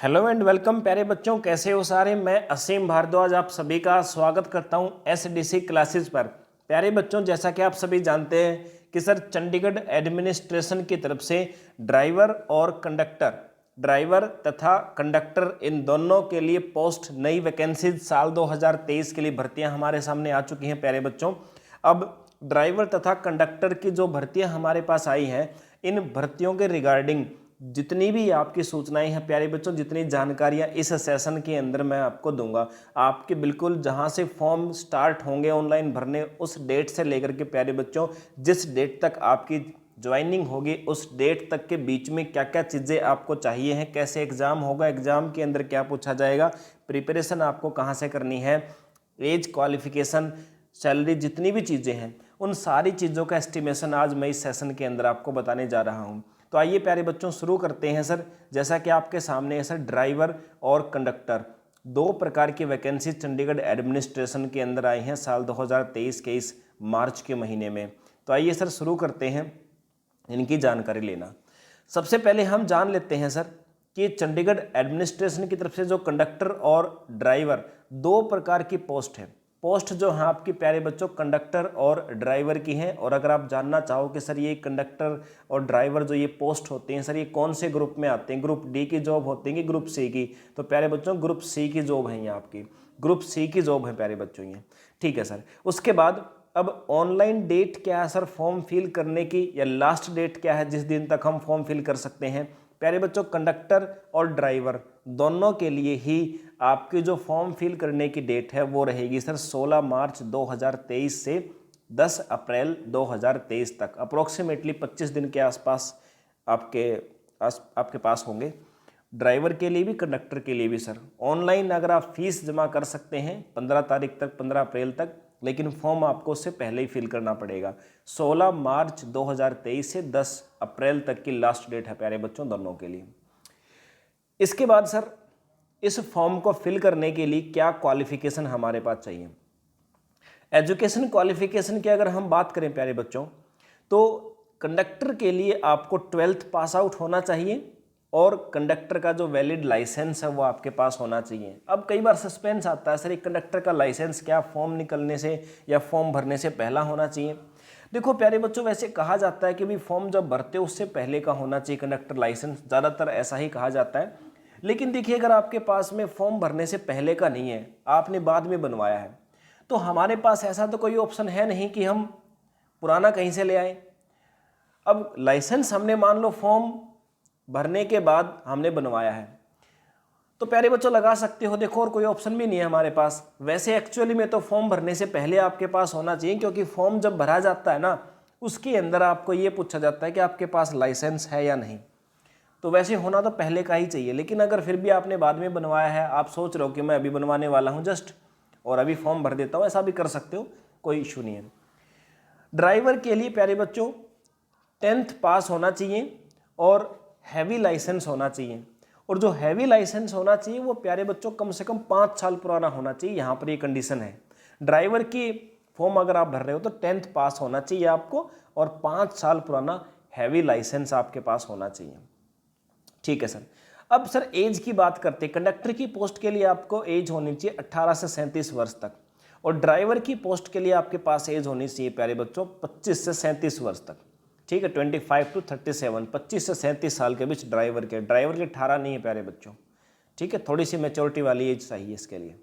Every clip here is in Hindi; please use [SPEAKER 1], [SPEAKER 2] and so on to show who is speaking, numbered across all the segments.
[SPEAKER 1] हेलो एंड वेलकम प्यारे बच्चों, कैसे हो सारे। मैं असीम भारद्वाज आप सभी का स्वागत करता हूं एसडीसी क्लासेस पर। प्यारे बच्चों, जैसा कि आप सभी जानते हैं कि सर चंडीगढ़ एडमिनिस्ट्रेशन की तरफ से ड्राइवर और कंडक्टर, ड्राइवर तथा कंडक्टर इन दोनों के लिए पोस्ट नई वैकेंसीज साल 2023 के लिए भर्तियां हमारे सामने आ चुकी हैं। प्यारे बच्चों, अब ड्राइवर तथा कंडक्टर की जो भर्तियां हमारे पास आई हैं, इन भर्तियों के रिगार्डिंग जितनी भी आपकी सूचनाएं हैं प्यारे बच्चों, जितनी जानकारियां इस सेशन के अंदर मैं आपको दूंगा, आपके बिल्कुल जहां से फॉर्म स्टार्ट होंगे ऑनलाइन भरने, उस डेट से लेकर के प्यारे बच्चों जिस डेट तक आपकी ज्वाइनिंग होगी उस डेट तक के बीच में क्या क्या चीज़ें आपको चाहिए हैं, कैसे एग्ज़ाम होगा, एग्ज़ाम के अंदर क्या पूछा जाएगा, प्रिपरेशन आपको कहाँ से करनी है, एज, क्वालिफिकेशन, सैलरी, जितनी भी चीज़ें हैं उन सारी चीज़ों का एस्टिमेशन आज मैं इस सेशन के अंदर आपको बताने जा रहा हूँ। तो आइए प्यारे बच्चों शुरू करते हैं सर। जैसा कि आपके सामने है सर, ड्राइवर और कंडक्टर दो प्रकार की वैकेंसी चंडीगढ़ एडमिनिस्ट्रेशन के अंदर आई हैं साल 2023 के इस मार्च के महीने में। तो आइए सर शुरू करते हैं इनकी जानकारी लेना। सबसे पहले हम जान लेते हैं सर कि चंडीगढ़ एडमिनिस्ट्रेशन की तरफ से जो कंडक्टर और ड्राइवर दो प्रकार की पोस्ट है। पोस्ट जो है आपकी प्यारे बच्चों कंडक्टर और ड्राइवर की हैं। और अगर आप जानना चाहो कि सर ये कंडक्टर और ड्राइवर जो ये पोस्ट होते हैं सर ये कौन से ग्रुप में आते हैं, ग्रुप डी की जॉब होती है कि ग्रुप सी की, तो प्यारे बच्चों ग्रुप सी की जॉब है ये आपकी, ग्रुप सी की जॉब है प्यारे बच्चों ये। ठीक है सर। उसके बाद अब ऑनलाइन डेट क्या है सर फॉर्म फिल करने की, या लास्ट डेट क्या है जिस दिन तक हम फॉर्म फिल कर सकते हैं। प्यारे बच्चों, कंडक्टर और ड्राइवर दोनों के लिए ही आपकी जो फॉर्म फिल करने की डेट है वो रहेगी सर 16 मार्च 2023 से 10 अप्रैल 2023 तक। अप्रोक्सीमेटली 25 दिन के आसपास आपके पास होंगे, ड्राइवर के लिए भी कंडक्टर के लिए भी सर। ऑनलाइन अगर आप फीस जमा कर सकते हैं 15 तारीख तक, 15 अप्रैल तक, लेकिन फॉर्म आपको उससे पहले ही फिल करना पड़ेगा। 16 मार्च 2023 से 10 अप्रैल तक की लास्ट डेट है प्यारे बच्चों दोनों के लिए। इसके बाद सर इस फॉर्म को फिल करने के लिए क्या क्वालिफिकेशन हमारे पास चाहिए। एजुकेशन क्वालिफिकेशन की अगर हम बात करें प्यारे बच्चों, तो कंडक्टर के लिए आपको 12th पास आउट होना चाहिए और कंडक्टर का जो वैलिड लाइसेंस है वो आपके पास होना चाहिए। अब कई बार सस्पेंस आता है सर, एक कंडक्टर का लाइसेंस क्या फॉर्म निकलने से या फॉर्म भरने से पहला होना चाहिए। देखो प्यारे बच्चों, वैसे कहा जाता है कि भी फॉर्म जब भरते हो उससे पहले का होना चाहिए कंडक्टर लाइसेंस, ज़्यादातर ऐसा ही कहा जाता है। लेकिन देखिए, अगर आपके पास में फॉर्म भरने से पहले का नहीं है, आपने बाद में बनवाया है, तो हमारे पास ऐसा तो कोई ऑप्शन है नहीं कि हम पुराना कहीं से ले आए। अब लाइसेंस हमने मान लो फॉर्म भरने के बाद हमने बनवाया है, तो प्यारे बच्चों लगा सकते हो। देखो, और कोई ऑप्शन भी नहीं है हमारे पास। वैसे एक्चुअली में तो फॉर्म भरने से पहले आपके पास होना चाहिए, क्योंकि फॉर्म जब भरा जाता है ना, उसके अंदर आपको ये पूछा जाता है कि आपके पास लाइसेंस है या नहीं। तो वैसे होना तो पहले का ही चाहिए, लेकिन अगर फिर भी आपने बाद में बनवाया है, आप सोच रहे हो कि मैं अभी बनवाने वाला हूँ जस्ट और अभी फॉर्म भर देता हूँ, ऐसा भी कर सकते हो, कोई इशू नहीं है। ड्राइवर के लिए प्यारे बच्चों 10th पास होना चाहिए और हैवी लाइसेंस होना चाहिए। और जो हैवी लाइसेंस होना चाहिए वो प्यारे बच्चों कम से कम 5 साल पुराना होना चाहिए। यहाँ पर ये कंडीशन है। ड्राइवर की फॉर्म अगर आप भर रहे हो तो 10th पास होना चाहिए आपको और 5 साल पुराना हैवी लाइसेंस आपके पास होना चाहिए। ठीक है सर। अब सर एज की बात करते हैं। कंडक्टर की पोस्ट के लिए आपको एज होनी चाहिए 18 से 37 वर्ष तक, और ड्राइवर की पोस्ट के लिए आपके पास एज होनी चाहिए प्यारे बच्चों 25 से 37 वर्ष तक। ठीक है, 25 to 37, 25 से 37 साल के बीच ड्राइवर के 18 नहीं है प्यारे बच्चों। ठीक है, थोड़ी सी मैच्योरिटी वाली एज चाहिए इसके लिए।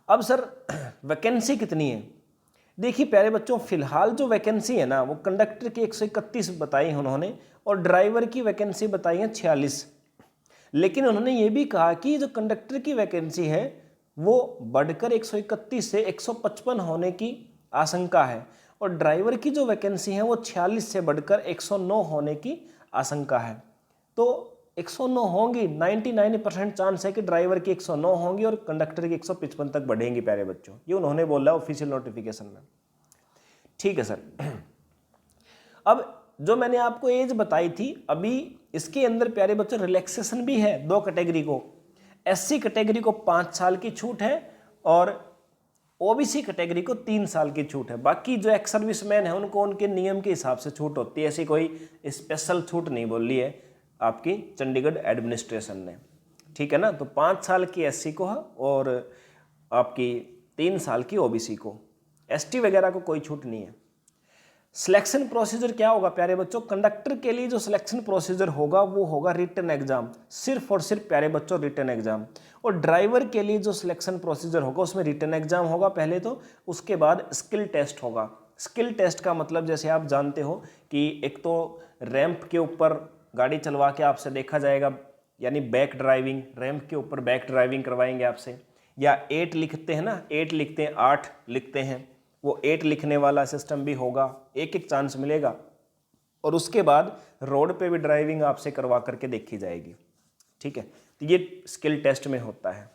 [SPEAKER 1] अब सर वैकेंसी कितनी है। देखिए प्यारे बच्चों, फिलहाल जो वैकेंसी है ना वो कंडक्टर की 131 बताई उन्होंने, और ड्राइवर की वैकेंसी बताई है 46। लेकिन उन्होंने ये भी कहा कि जो कंडक्टर की वैकेंसी है वो बढ़कर 131 से 155 होने की आशंका है, और ड्राइवर की जो वैकेंसी है वो 46 से बढ़कर 109 होने की आशंका है। तो 109 होंगी, 99% चांस है कि ड्राइवर की 109 होंगी और कंडक्टर की 155 तक बढ़ेंगी प्यारे बच्चों। ये उन्होंने बोला ऑफिशियल नोटिफिकेशन में। ठीक है सर। अब जो मैंने आपको एज बताई थी, अभी इसके अंदर प्यारे बच्चों रिलैक्सेशन भी है दो कैटेगरी को। एससी कैटेगरी को 5 साल की छूट है और ओबीसी कैटेगरी को 3 साल की छूट है। बाकी जो एक्स सर्विसमैन है उनको उनके नियम के हिसाब से छूट होती है, ऐसी कोई स्पेशल छूट नहीं बोली है आपकी चंडीगढ़ एडमिनिस्ट्रेशन ने। ठीक है ना। तो 5 साल की एससी को है और आपकी 3 साल की ओबीसी को, एसटी वगैरह को कोई छूट नहीं है। सिलेक्शन प्रोसीजर क्या होगा प्यारे बच्चों, कंडक्टर के लिए जो सिलेक्शन प्रोसीजर होगा वो होगा रिटन एग्जाम, सिर्फ और सिर्फ प्यारे बच्चों रिटन एग्जाम। और ड्राइवर के लिए जो सिलेक्शन प्रोसीजर होगा उसमें रिटन एग्जाम होगा पहले तो, उसके बाद स्किल टेस्ट होगा। स्किल टेस्ट का मतलब जैसे आप जानते हो कि एक तो रैंप के ऊपर गाड़ी चलवा के आपसे देखा जाएगा, यानी बैक ड्राइविंग, रैंप के ऊपर बैक ड्राइविंग करवाएंगे आपसे, या 8 लिखते हैं ना, 8 लिखते हैं, 8 लिखते हैं, वो 8 लिखने वाला सिस्टम भी होगा, एक एक चांस मिलेगा। और उसके बाद रोड पे भी ड्राइविंग आपसे करवा करके देखी जाएगी, ठीक है। तो ये स्किल टेस्ट में होता है।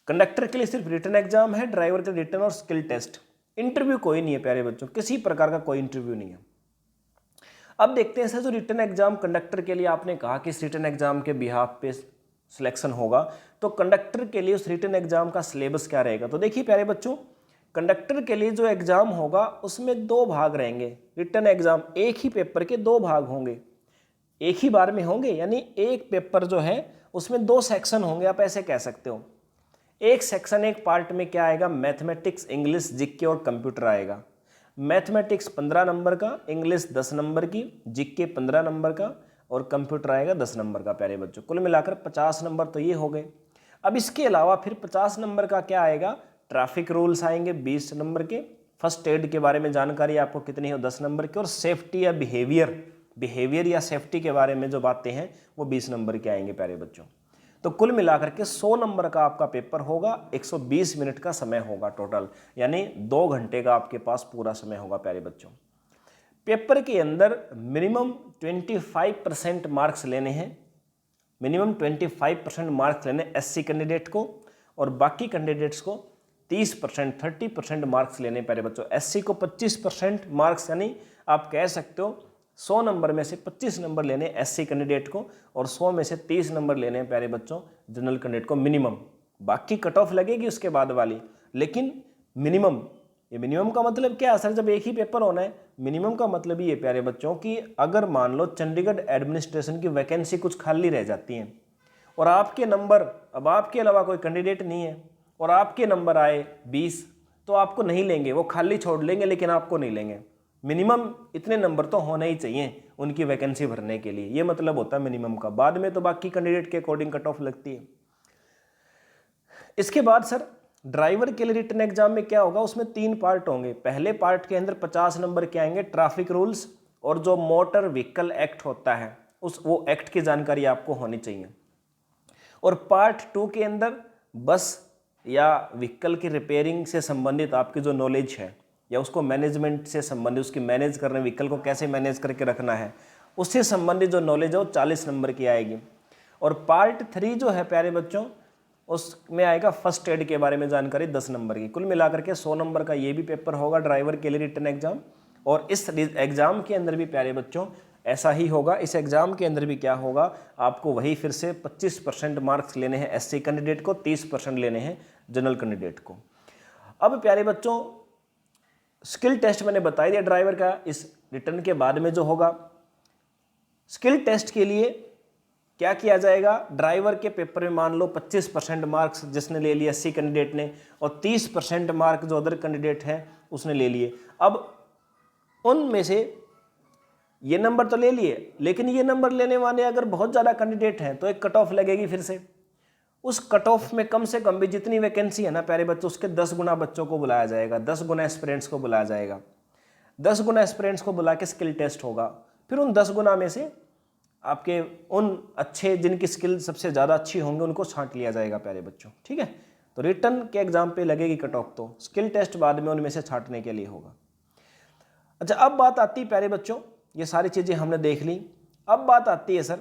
[SPEAKER 1] कंडक्टर के लिए सिर्फ रिटन एग्जाम है, ड्राइवर के रिटन और स्किल टेस्ट, इंटरव्यू कोई नहीं है प्यारे बच्चों, किसी प्रकार का कोई इंटरव्यू नहीं है। अब देखते हैं सर, जो रिटन एग्जाम कंडक्टर के लिए आपने कहा कि इस रिटन एग्जाम के बिहाफ पे सिलेक्शन होगा, तो कंडक्टर के लिए उस रिटन एग्जाम का सिलेबस क्या रहेगा। तो देखिए प्यारे बच्चों, कंडक्टर के लिए जो एग्जाम होगा उसमें 2 भाग रहेंगे। रिटन एग्जाम एक ही पेपर के 2 भाग होंगे, एक ही बार में होंगे, यानी एक पेपर जो है उसमें 2 सेक्शन होंगे, आप ऐसे कह सकते हो। एक सेक्शन, एक पार्ट में क्या आएगा, मैथमेटिक्स, इंग्लिश, जीके और कंप्यूटर आएगा। मैथमेटिक्स 15 नंबर का, इंग्लिश 10 नंबर की, जीके 15 नंबर का और कंप्यूटर आएगा 10 नंबर का प्यारे बच्चों। कुल मिलाकर 50 नंबर तो ये हो गए। अब इसके अलावा फिर 50 नंबर का क्या आएगा, ट्रैफिक रूल्स आएंगे 20 नंबर के, फर्स्ट एड के बारे में जानकारी आपको कितनी है 10 नंबर की, और सेफ्टी या बिहेवियर या सेफ्टी के बारे में जो बातें हैं वो 20 नंबर के आएंगे प्यारे बच्चों। तो कुल मिलाकर के 100 नंबर का आपका पेपर होगा, 120 मिनट का समय होगा टोटल, यानी 2 घंटे का आपके पास पूरा समय होगा प्यारे बच्चों। पेपर के अंदर मिनिमम 25% मार्क्स लेने हैं, मिनिमम 25% मार्क्स लेने एससी कैंडिडेट को, और बाकी कैंडिडेट्स को 30% मार्क्स लेने प्यारे बच्चों। एससी को 25% मार्क्स, यानी आप कह सकते हो 100 नंबर में से 25 नंबर लेने एससी कैंडिडेट को, और 100 में से 30 नंबर लेने हैं प्यारे बच्चों जनरल कैंडिडेट को मिनिमम। बाकी कट ऑफ लगेगी उसके बाद वाली, लेकिन मिनिमम। ये मिनिमम का मतलब क्या है सर, जब एक ही पेपर होना है, मिनिमम का मतलब ये प्यारे बच्चों कि अगर मान लो चंडीगढ़ एडमिनिस्ट्रेशन की वैकेंसी कुछ खाली रह जाती हैं और आपके नंबर, अब आपके अलावा कोई कैंडिडेट नहीं है और आपके नंबर आए 20, तो आपको नहीं लेंगे, वो खाली छोड़ लेंगे लेकिन आपको नहीं लेंगे। मिनिमम इतने नंबर तो होने ही चाहिए उनकी वैकेंसी भरने के लिए, ये मतलब होता है मिनिमम का। बाद में तो बाकी कैंडिडेट के अकॉर्डिंग कट ऑफ लगती है। इसके बाद सर ड्राइवर के लिए रिटन एग्जाम में क्या होगा, उसमें 3 पार्ट होंगे। पहले पार्ट के अंदर 50 नंबर के आएंगे, ट्रैफिक रूल्स और जो मोटर व्हीकल एक्ट होता है वो एक्ट की जानकारी आपको होनी चाहिए। और पार्ट 2 के अंदर बस या व्हीकल की रिपेयरिंग से संबंधित आपकी जो नॉलेज है, या उसको मैनेजमेंट से संबंधित, उसकी मैनेज करने, व्हीकल को कैसे मैनेज करके रखना है, उससे संबंधित जो नॉलेज है वो 40 नंबर की आएगी। और पार्ट 3 जो है प्यारे बच्चों, उसमें आएगा फर्स्ट एड के बारे में जानकारी 10 नंबर की। कुल मिलाकर के 100 नंबर का ये भी पेपर होगा ड्राइवर के लिए रिटन एग्जाम। और इस एग्जाम के अंदर भी प्यारे बच्चों ऐसा ही होगा, इस एग्जाम के अंदर भी क्या होगा, आपको वही फिर से 25% मार्क्स लेने हैं एससी कैंडिडेट को, 30% लेने हैं जनरल कैंडिडेट को। अब प्यारे बच्चों स्किल टेस्ट मैंने बता दिया ड्राइवर का, इस रिटर्न के बाद में जो होगा। स्किल टेस्ट के लिए क्या किया जाएगा, ड्राइवर के पेपर में मान लो 25% मार्क्स जिसने ले लिया एससी कैंडिडेट ने, और 30% मार्क जो अदर कैंडिडेट है उसने ले लिए। अब उनमें से ये नंबर तो ले लिए, लेकिन ये नंबर लेने वाले अगर बहुत ज़्यादा कैंडिडेट हैं तो एक कट ऑफ लगेगी फिर से। उस कट ऑफ में कम से कम भी जितनी वैकेंसी है ना प्यारे बच्चों, उसके 10 गुना बच्चों को बुलाया जाएगा, 10 गुना एस्पिरेंट्स को बुलाया जाएगा। 10 गुना एस्पिरेंट्स को बुला के स्किल टेस्ट होगा। फिर उन 10 गुना में से आपके उन अच्छे जिनकी स्किल सबसे ज़्यादा अच्छी होंगे उनको छांट लिया जाएगा प्यारे बच्चों, ठीक है। तो रिटर्न के एग्जाम पे लगेगी कट ऑफ, तो स्किल टेस्ट बाद में उनमें से छांटने के लिए होगा। अच्छा, अब बात आती है प्यारे बच्चों, ये सारी चीज़ें हमने देख ली। अब बात आती है सर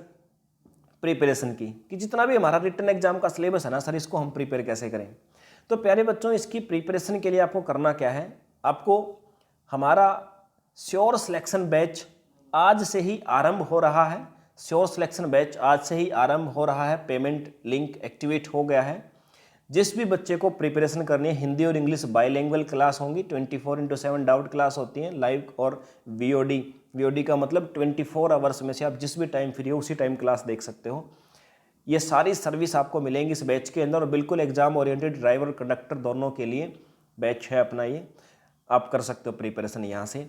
[SPEAKER 1] प्रिपरेशन की, कि जितना भी हमारा रिटन एग्जाम का सिलेबस है ना सर, इसको हम प्रिपेयर कैसे करें। तो प्यारे बच्चों इसकी प्रिपरेशन के लिए आपको करना क्या है, आपको हमारा श्योर सिलेक्शन बैच आज से ही आरंभ हो रहा है। श्योर सिलेक्शन बैच आज से ही आरंभ हो रहा है, पेमेंट लिंक एक्टिवेट हो गया है। जिस भी बच्चे को प्रिपरेशन करनी है, हिंदी और इंग्लिश बाईलिंगुअल क्लास होंगी, 24/7 डाउट क्लास होती हैं, लाइव और वीओडी का मतलब 24 आवर्स में से आप जिस भी टाइम फ्री हो उसी टाइम क्लास देख सकते हो। ये सारी सर्विस आपको मिलेंगी इस बैच के अंदर, और बिल्कुल एग्जाम ओरिएंटेड, ड्राइवर कंडक्टर दोनों के लिए बैच है अपना ये। आप कर सकते हो प्रिपरेशन यहाँ से।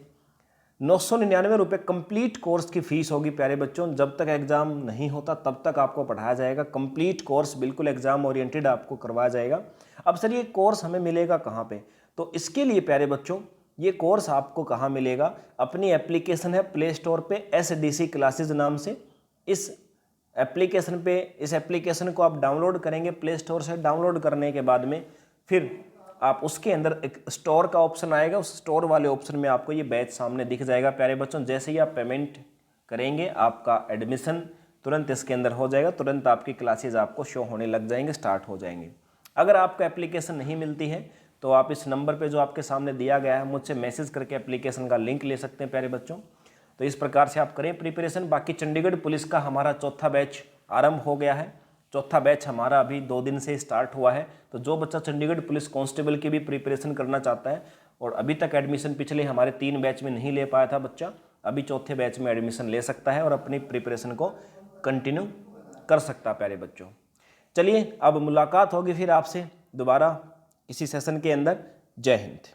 [SPEAKER 1] 999 रुपये कंप्लीट कोर्स की फ़ीस होगी प्यारे बच्चों। जब तक एग्ज़ाम नहीं होता तब तक आपको पढ़ाया जाएगा। कंप्लीट कोर्स बिल्कुल एग्ज़ाम ओरिएंटेड आपको करवाया जाएगा। अब सर ये कोर्स हमें मिलेगा कहाँ पे? तो इसके लिए प्यारे बच्चों ये कोर्स आपको कहाँ मिलेगा? अपनी एप्लीकेशन है प्ले स्टोर पे SDC क्लासेज नाम से। इस एप्लीकेशन को आप डाउनलोड करेंगे प्ले स्टोर से। डाउनलोड करने के बाद में फिर आप उसके अंदर एक स्टोर का ऑप्शन आएगा, उस स्टोर वाले ऑप्शन में आपको ये बैच सामने दिख जाएगा प्यारे बच्चों। जैसे ही आप पेमेंट करेंगे आपका एडमिशन तुरंत इसके अंदर हो जाएगा, तुरंत आपकी क्लासेज आपको शो होने लग जाएंगे, स्टार्ट हो जाएंगे। अगर आपको एप्लीकेशन नहीं मिलती है तो आप इस नंबर पे जो आपके सामने दिया गया है मुझसे मैसेज करके एप्लीकेशन का लिंक ले सकते हैं प्यारे बच्चों। तो इस प्रकार से आप करें प्रिपरेशन। बाकी चंडीगढ़ पुलिस का हमारा चौथा बैच आरंभ हो गया है। चौथा बैच हमारा अभी 2 दिन से स्टार्ट हुआ है। तो जो बच्चा चंडीगढ़ पुलिस कांस्टेबल की भी प्रिपरेशन करना चाहता है और अभी तक एडमिशन पिछले हमारे 3 बैच में नहीं ले पाया था बच्चा, अभी चौथे बैच में एडमिशन ले सकता है और अपनी प्रिपरेशन को कंटिन्यू कर सकता है प्यारे बच्चों। चलिए अब मुलाकात होगी फिर आपसे दोबारा किसी सेशन के अंदर। जय हिंद।